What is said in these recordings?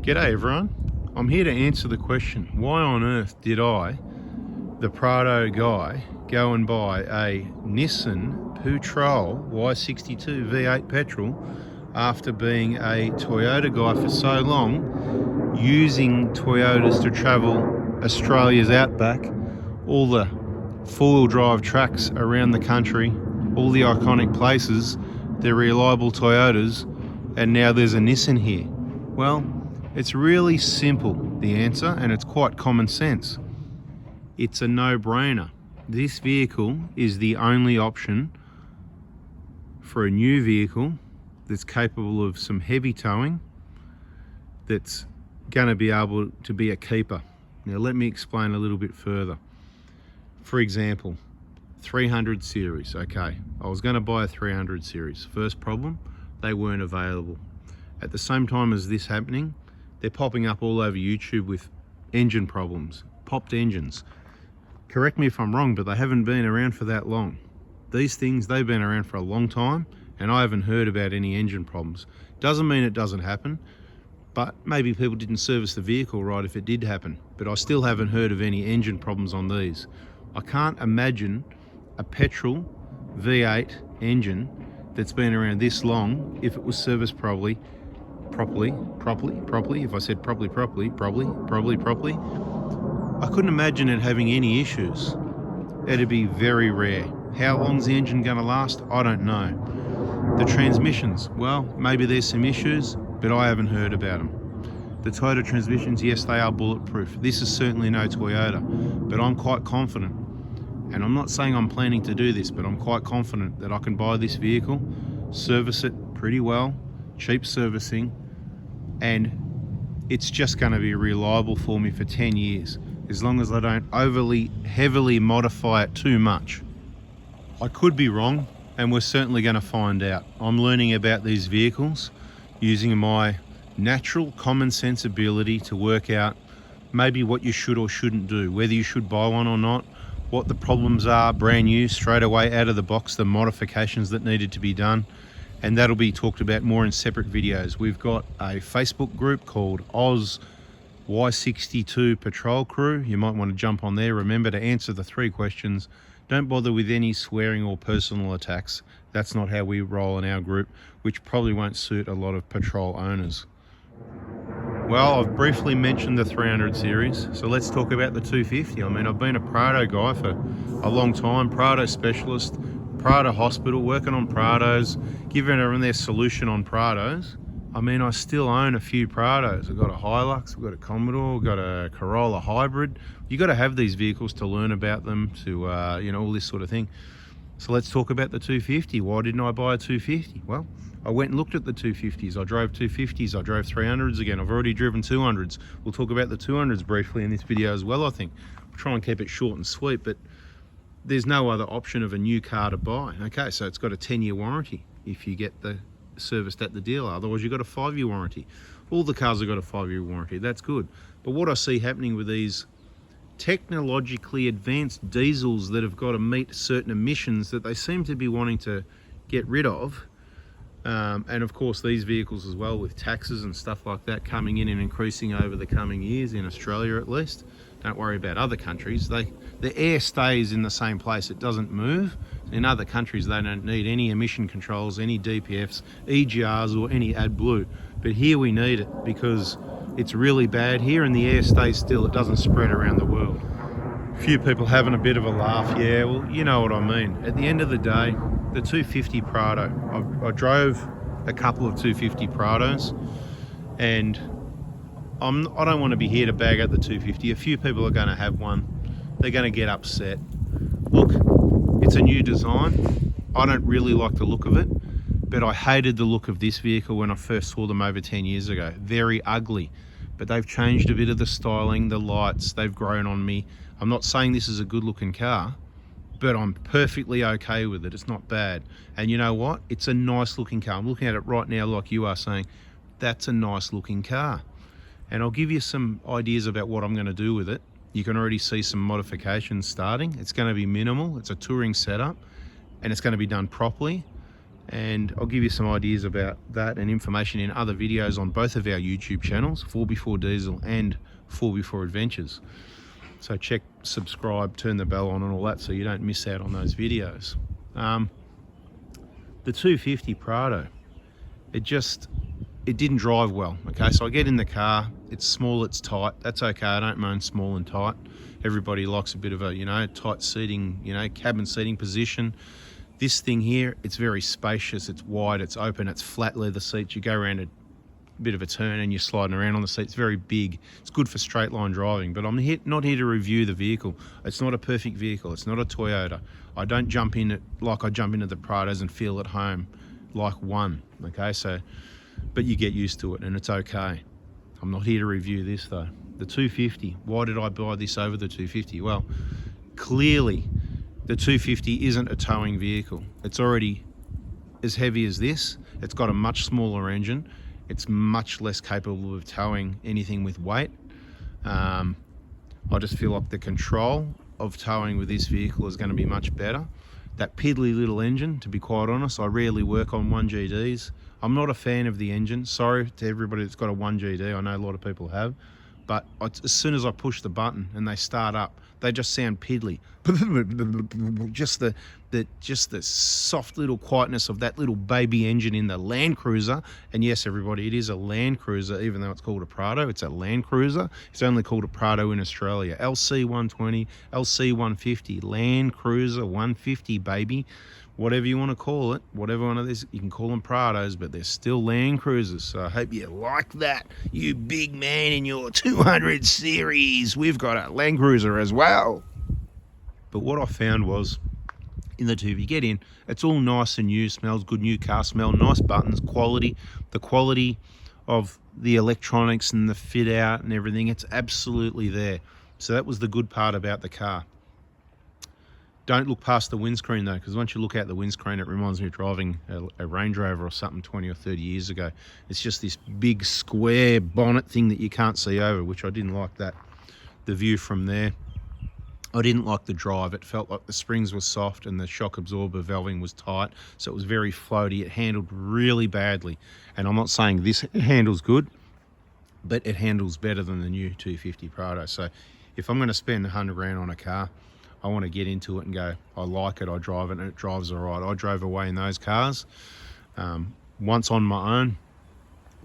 G'day everyone. I'm here to answer the question, why on earth did I, the Prado guy, go and buy a Nissan Prado Y62 V8 petrol after being a Toyota guy for so long, using Toyotas to travel Australia's outback, all the four-wheel drive tracks around the country, all the iconic places, they're reliable Toyotas, and now there's a Nissan here. Well, it's really simple, the answer, and it's quite common sense. It's a no-brainer. This vehicle is the only option for a new vehicle that's capable of some heavy towing, that's going to be able to be a keeper. Now let me explain a little bit further. For example, 300 series. Okay, I was going to buy a 300 series. First problem, they weren't available. At the same time as this happening, they're popping up all over YouTube with engine problems, popped engines. Correct me if I'm wrong, but they haven't been around for that long. These things, they've been around for a long time, and I haven't heard about any engine problems. Doesn't mean it doesn't happen, but maybe people didn't service the vehicle right if it did happen. But I still haven't heard of any engine problems on these. I can't imagine a petrol V8 engine that's been around this long, if it was serviced properly, if I said properly, I couldn't imagine it having any issues. It'd be very rare. How long's the engine gonna last? I don't know. The transmissions, well, maybe there's some issues, but I haven't heard about them. The Toyota transmissions, yes, they are bulletproof. This is certainly no Toyota, but I'm quite confident, and I'm not saying I'm planning to do this, but I'm quite confident that I can buy this vehicle, service it pretty well, cheap servicing, and it's just going to be reliable for me for 10 years, as long as I don't overly heavily modify it too much. I could be wrong, and we're certainly going to find out. I'm learning about these vehicles using my natural common sense ability to work out maybe what you should or shouldn't do, whether you should buy one or not, what the problems are brand new, straight away out of the box, the modifications that needed to be done. And that'll be talked about more in separate videos. We've got a Facebook group called Oz Y62 Patrol Crew. You might want to jump on there. Remember to answer the 3 questions. Don't bother with any swearing or personal attacks. That's not how we roll in our group, which probably won't suit a lot of patrol owners. Well, I've briefly mentioned the 300 series, so let's talk about the 250. I mean, I've been a Prado guy for a long time, Prado specialist, Prado hospital, working on Prados, giving everyone their solution on Prados. I mean, I still own a few Prados. I've got a Hilux, I've got a Commodore, I've got a Corolla hybrid. You got to have these vehicles to learn about them, to all this sort of thing. So let's talk about the 250. Why didn't I buy a 250? Well, I went and looked at the 250s. I drove 250s, I drove 300s again. I've already driven 200s. We'll talk about the 200s briefly in this video as well, I think. We'll try and keep it short and sweet, but there's no other option of a new car to buy. Okay, so it's got a 10-year warranty if you get the serviced at the dealer. Otherwise, you've got a 5-year warranty. All the cars have got a 5-year warranty. That's good. But what I see happening with these technologically advanced diesels that have got to meet certain emissions that they seem to be wanting to get rid of, and of course these vehicles as well, with taxes and stuff like that coming in and increasing over the coming years, in Australia at least. Don't worry about other countries. The air stays in the same place, it doesn't move. In other countries they don't need any emission controls, any DPFs, EGRs or any AdBlue. But here we need it because it's really bad here and the air stays still, it doesn't spread around the world. A few people having a bit of a laugh, yeah, well, you know what I mean. At the end of the day, the 250 Prado, I drove a couple of 250 Prados, and I don't want to be here to bag out the 250. A few people are going to have one. They're going to get upset. Look, it's a new design. I don't really like the look of it, but I hated the look of this vehicle when I first saw them over 10 years ago. Very ugly, but they've changed a bit of the styling, the lights, they've grown on me. I'm not saying this is a good looking car, but I'm perfectly okay with it. It's not bad. And you know what? It's a nice looking car. I'm looking at it right now like you are, saying, that's a nice looking car. And I'll give you some ideas about what I'm going to do with it. You can already see some modifications starting. It's going to be minimal. It's a touring setup, and it's going to be done properly. and I'll give you some ideas about that and information in other videos on both of our YouTube channels, 4x4 Diesel and 4x4 Adventures. So check, subscribe, turn the bell on and all that so you don't miss out on those videos. The 250 Prado, it didn't drive well. Okay, so I get in the car, it's small, it's tight. That's okay, I don't mind small and tight. Everybody likes a bit of a, you know, tight seating, you know, cabin seating position. This thing here, it's very spacious, it's wide, it's open, it's flat leather seats. You go around a bit of a turn and you're sliding around on the seat. It's very big. It's good for straight line driving, but I'm not here to review the vehicle. It's not a perfect vehicle. It's not a Toyota. I don't jump in it like I jump into the Prados and feel at home like one. Okay, so, but you get used to it and it's okay. I'm not here to review this though. The 250, why did I buy this over the 250? Well, clearly the 250 isn't a towing vehicle. It's already as heavy as this. It's got a much smaller engine. It's much less capable of towing anything with weight. I just feel like the control of towing with this vehicle is going to be much better. That piddly little engine, to be quite honest, I rarely work on 1GDs. I'm not a fan of the engine. Sorry to everybody that's got a 1GD. I know a lot of people have. But as soon as I push the button and they start up, they just sound piddly. Just the soft little quietness of that little baby engine in the Land Cruiser. And yes, everybody, it is a Land Cruiser, even though it's called a Prado. It's a Land Cruiser. It's only called a Prado in Australia. LC 120, LC 150, Land Cruiser 150, baby. Whatever you want to call it, whatever one of these, you can call them Prados, but they're still Land Cruisers. So I hope you like that, you big man in your 200 series. We've got a Land Cruiser as well. But what I found was, in the 250, you get in, it's all nice and new, smells good, new car smell, nice buttons, quality, the quality of the electronics and the fit out and everything, it's absolutely there. So that was the good part about the car. Don't look past the windscreen though, because once you look out the windscreen, it reminds me of driving a Range Rover or something 20 or 30 years ago. It's just this big square bonnet thing that you can't see over, which I didn't like that. The view from there. I didn't like the drive. It felt like the springs were soft and the shock absorber valving was tight, so it was very floaty. It handled really badly. And I'm not saying this handles good, but it handles better than the new 250 Prado. So if I'm going to spend 100 grand on a car, I want to get into it and go, I like it, I drive it, and it drives all right. I drove away in those cars, once on my own,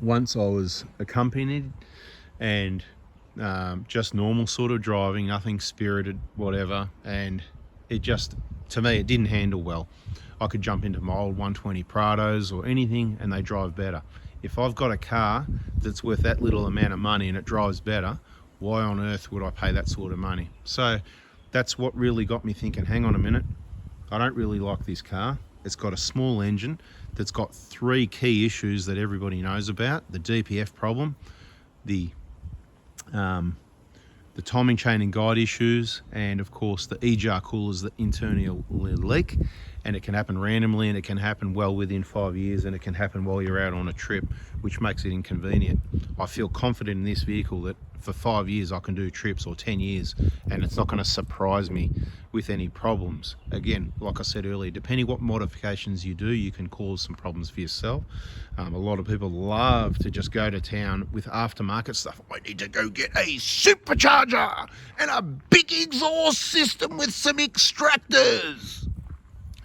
once I was accompanied, and just normal sort of driving, nothing spirited, whatever, and it just, to me, it didn't handle well. I could jump into my old 120 Prados or anything and they drive better. If I've got a car that's worth that little amount of money and it drives better, why on earth would I pay that sort of money? So that's what really got me thinking, hang on a minute, I don't really like this car. It's got a small engine that's got three key issues that everybody knows about: the DPF problem, the timing chain and guide issues, and of course the EJAR coolers that internally leak. And it can happen randomly, and it can happen well within 5 years, and it can happen while you're out on a trip, which makes it inconvenient. I feel confident in this vehicle that for 5 years I can do trips, or 10 years, and it's not going to surprise me with any problems. Again, like I said earlier, depending what modifications you do, you can cause some problems for yourself. A lot of people love to just go to town with aftermarket stuff. I need to go get a supercharger and a big exhaust system with some extractors.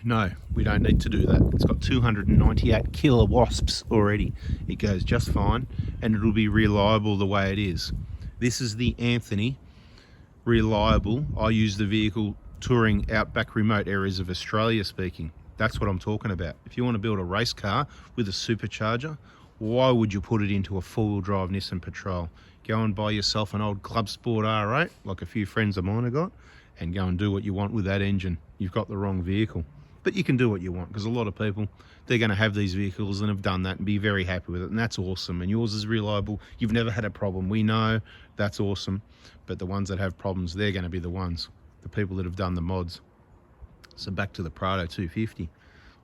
No, we don't need to do that. It's got 298 killer wasps already. It goes just fine, and it'll be reliable the way it is. This is the Anthony reliable. I use the vehicle touring outback remote areas of Australia speaking. That's what I'm talking about. If you want to build a race car with a supercharger, why would you put it into a four-wheel drive Nissan Patrol? Go and buy yourself an old Club Sport R8, like a few friends of mine have got, and go and do what you want with that engine. You've got the wrong vehicle. But you can do what you want, because a lot of people, they're going to have these vehicles and have done that and be very happy with it, and that's awesome. And yours is reliable. You've never had a problem. We know that's awesome. But the ones that have problems, they're going to be the ones, the people that have done the mods. So back to the Prado 250.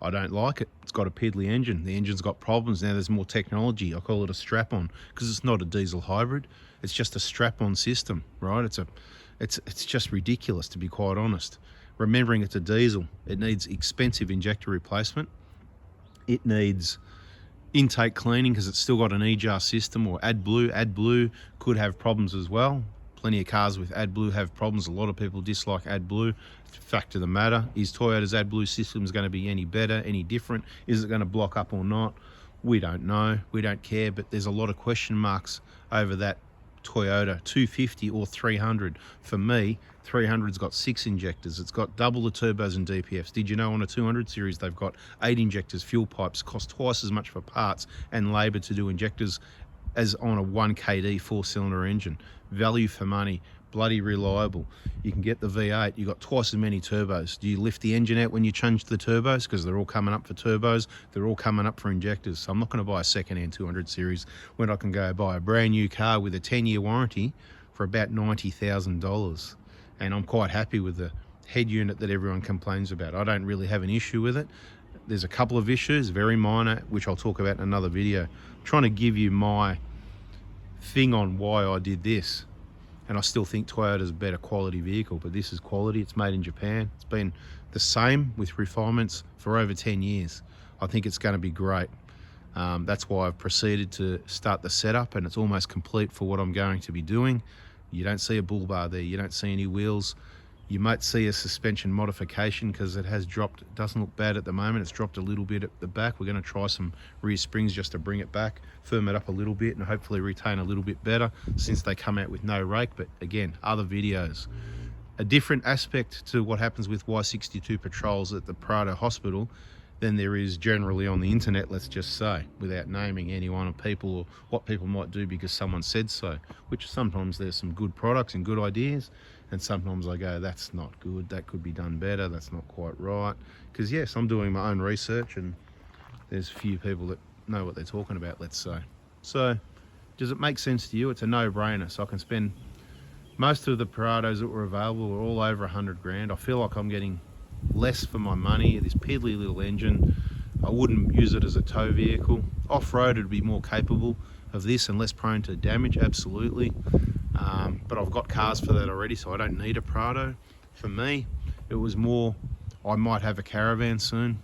I don't like it. It's got a piddly engine. The engine's got problems. Now there's more technology. I call it a strap-on, because it's not a diesel hybrid. It's just a strap-on system, right? It's just ridiculous, to be quite honest. Remembering it's a diesel, it needs expensive injector replacement. It needs intake cleaning because it's still got an EJAR system, or AdBlue. AdBlue could have problems as well. Plenty of cars with AdBlue have problems. A lot of people dislike AdBlue. Fact of the matter, is Toyota's AdBlue system going to be any better, any different? Is it going to block up or not? We don't know. We don't care, but there's a lot of question marks over that Toyota 250 or 300. For me, 300's got 6 injectors. It's got double the turbos and DPFs. Did you know on a 200 series they've got 8 injectors, fuel pipes, cost twice as much for parts and labour to do injectors as on a 1KD 4-cylinder engine. Value for money, bloody reliable. You can get the V8, you've got twice as many turbos. Do you lift the engine out when you change the turbos? Because they're all coming up for turbos, they're all coming up for injectors. So I'm not going to buy a second-hand 200 series when I can go buy a brand new car with a 10-year warranty for about $90,000. And I'm quite happy with the head unit that everyone complains about. I don't really have an issue with it. There's a couple of issues, very minor, which I'll talk about in another video. I'm trying to give you my thing on why I did this. And I still think Toyota's a better quality vehicle, but this is quality. It's made in Japan. It's been the same with refinements for over 10 years. I think it's going to be great. That's why I've proceeded to start the setup, and it's almost complete for what I'm going to be doing. You don't see a bull bar there. You don't see any wheels. You might see a suspension modification because it has dropped. It doesn't look bad at the moment. It's dropped a little bit at the back. We're going to try some rear springs just to bring it back, firm it up a little bit, and hopefully retain a little bit better since they come out with no rake. But again, other videos. A different aspect to what happens with Y62 patrols at the Prado hospital than there is generally on the internet, let's just say, without naming any one of people or what people might do because someone said so, which sometimes there's some good products and good ideas, and sometimes I go, that's not good, that could be done better, that's not quite right. Because yes, I'm doing my own research and there's few people that know what they're talking about, let's say. So does it make sense to you? It's a no-brainer. So I can spend, most of the Prados that were available were all over 100 grand. I feel like I'm getting less for my money. This piddly little engine, I wouldn't use it as a tow vehicle. Off-road it'd be more capable of this and less prone to damage, absolutely. But I've got cars for that already, so I don't need a Prado. For me, it was more, I might have a caravan soon,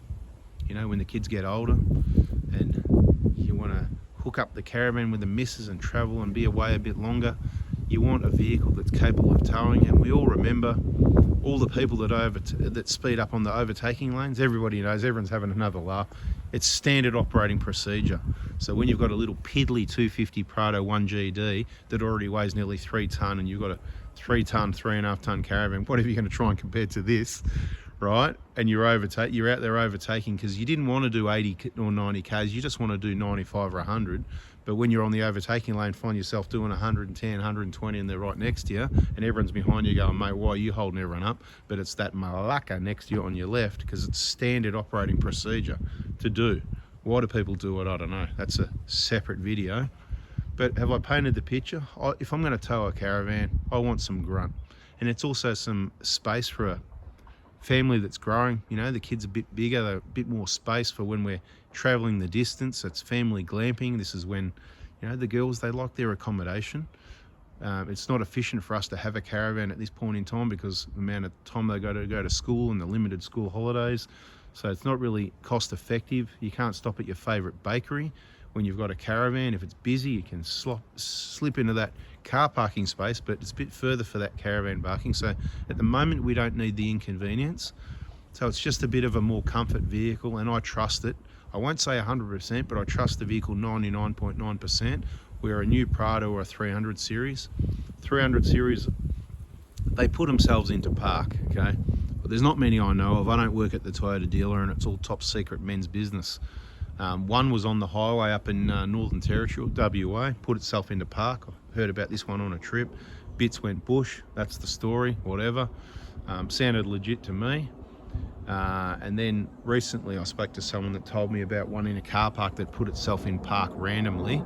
you know, when the kids get older and you want to hook up the caravan with the missus and travel and be away a bit longer. You want a vehicle that's capable of towing, and we all remember all the people that speed up on the overtaking lanes. Everybody knows, everyone's having another laugh. It's standard operating procedure. So when you've got a little piddly 250 Prado 1GD that already weighs nearly 3 tonne and you've got a 3 tonne, 3.5 tonne caravan, what are you going to try and compare to this, right? And you're out there overtaking because you didn't want to do 80 or 90 Ks, you just want to do 95 or 100. But when you're on the overtaking lane, find yourself doing 110, 120 and they're right next to you and everyone's behind you going, mate, why are you holding everyone up? But it's that malacca next to you on your left because it's standard operating procedure to do. Why do people do it? I don't know. That's a separate video. But have I painted the picture? If I'm going to tow a caravan, I want some grunt. And it's also some space for a family that's growing. You know, the kids are a bit bigger, they're a bit more space for when we're traveling the distance. It's family glamping. This is when, you know, the girls, they like their accommodation. It's not efficient for us to have a caravan at this point in time because the amount of time they go to school and the limited school holidays. So it's not really cost effective. You can't stop at your favorite bakery when you've got a caravan. If it's busy, you can slip into that car parking space, but it's a bit further for that caravan parking. So at the moment, we don't need the inconvenience. So it's just a bit of a more comfort vehicle, and I trust it. I won't say 100%, but I trust the vehicle 99.9%. Where a new Prado or a 300 series, 300 series, they put themselves into park, okay? But there's not many I know of. I don't work at the Toyota dealer, and it's all top secret men's business. One was on the highway up in Northern Territory, WA, put itself into park. I heard about this one on a trip. Bits went bush, that's the story, whatever. Sounded legit to me. And then recently I spoke to someone that told me about one in a car park that put itself in park randomly.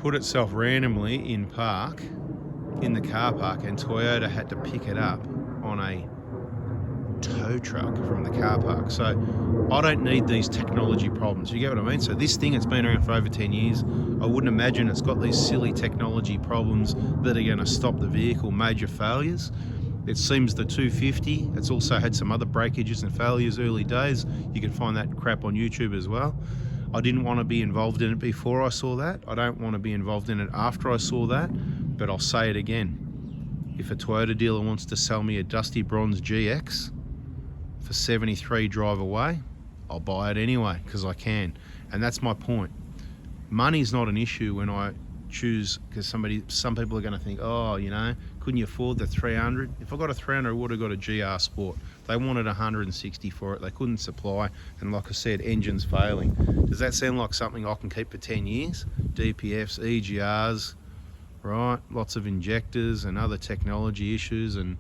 Put itself randomly in park, in the car park, and Toyota had to pick it up on a tow truck from the car park. So I don't need these technology problems, you get what I mean? So this thing, it's been around for over 10 years. I wouldn't imagine it's got these silly technology problems that are going to stop the vehicle, major failures. It seems the 250, it's also had some other breakages and failures early days. You can find that crap on YouTube as well. I didn't want to be involved in it before I saw that. I don't want to be involved in it after I saw that, but I'll say it again. If a Toyota dealer wants to sell me a Dusty Bronze GX for 73 drive away, I'll buy it anyway, because I can. And that's my point. Money's not an issue when I choose, because some people are going to think, oh, you know, couldn't you afford the 300? If I got a 300, I would have got a GR Sport. They wanted 160 for it. They couldn't supply, and like I said, engine's failing. Does that sound like something I can keep for 10 years? DPFs, EGRs, right? Lots of injectors and other technology issues and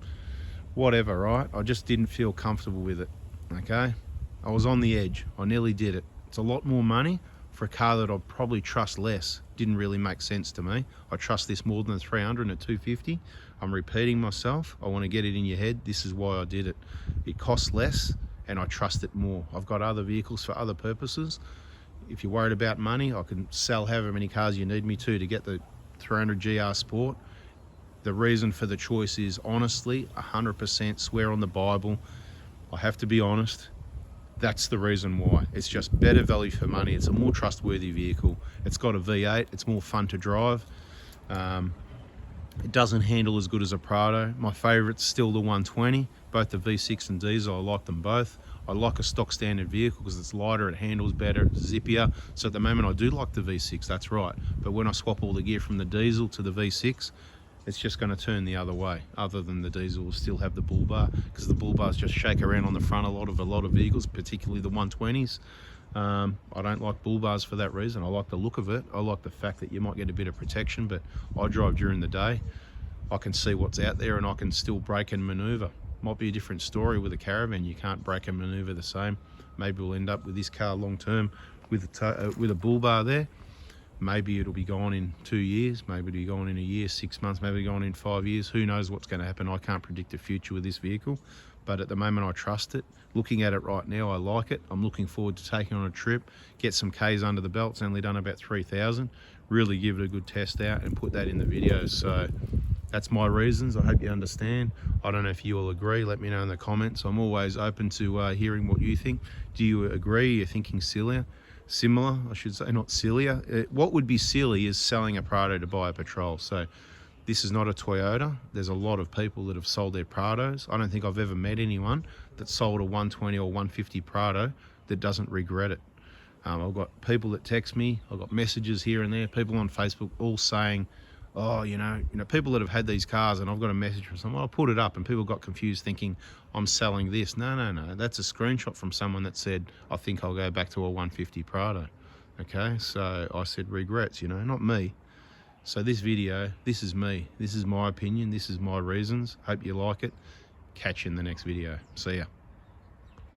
whatever, right? I just didn't feel comfortable with it, okay? I was on the edge. I nearly did it. It's a lot more money for a car that I'd probably trust less. Didn't really make sense to me. I trust this more than a 300 and a 250. I'm repeating myself. I want to get it in your head. This is why I did it. It costs less and I trust it more. I've got other vehicles for other purposes. If you're worried about money, I can sell however many cars you need me to get the 300 GR Sport. The reason for the choice is honestly, 100%, swear on the Bible. I have to be honest. That's the reason why. It's just better value for money. It's a more trustworthy vehicle. It's got a V8. It's more fun to drive. It doesn't handle as good as a Prado. My favorite's still the 120. Both the V6 and diesel, I like them both. I like a stock standard vehicle because it's lighter, it handles better, it's zippier. So at the moment I do like the V6, that's right. But when I swap all the gear from the diesel to the V6, it's just going to turn the other way. Other than the diesel will still have the bull bar, because the bull bars just shake around on the front a lot of vehicles, particularly the 120s. I don't like bull bars for that reason. I like the look of it. I like the fact that you might get a bit of protection, but I drive during the day. I can see what's out there and I can still brake and maneuver. Might be a different story with a Caravan. You can't brake and maneuver the same. Maybe we'll end up with this car long term with a bull bar there. Maybe it'll be gone in 2 years, maybe it'll be gone in a year, 6 months, maybe gone in 5 years. Who knows what's going to happen? I can't predict the future with this vehicle, but at the moment I trust it. Looking at it right now, I like it. I'm looking forward to taking on a trip, get some Ks under the belt. It's only done about 3,000. Really give it a good test out and put that in the video. So that's my reasons. I hope you understand. I don't know if you all agree. Let me know in the comments. I'm always open to hearing what you think. Do you agree? You're thinking similar, I should say, not sillier. What would be silly is selling a Prado to buy a Patrol. So this is not a Toyota. There's a lot of people that have sold their Prados. I don't think I've ever met anyone that sold a 120 or 150 Prado that doesn't regret it. I've got people that text me. I've got messages here and there, people on Facebook all saying, oh, you know, people that have had these cars, and I've got a message from someone, I'll put it up, and people got confused thinking I'm selling this. No. That's a screenshot from someone that said, I think I'll go back to a 150 Prado. Okay, so I said regrets, not me. So this video, this is me. This is my opinion. This is my reasons. Hope you like it. Catch you in the next video. See ya.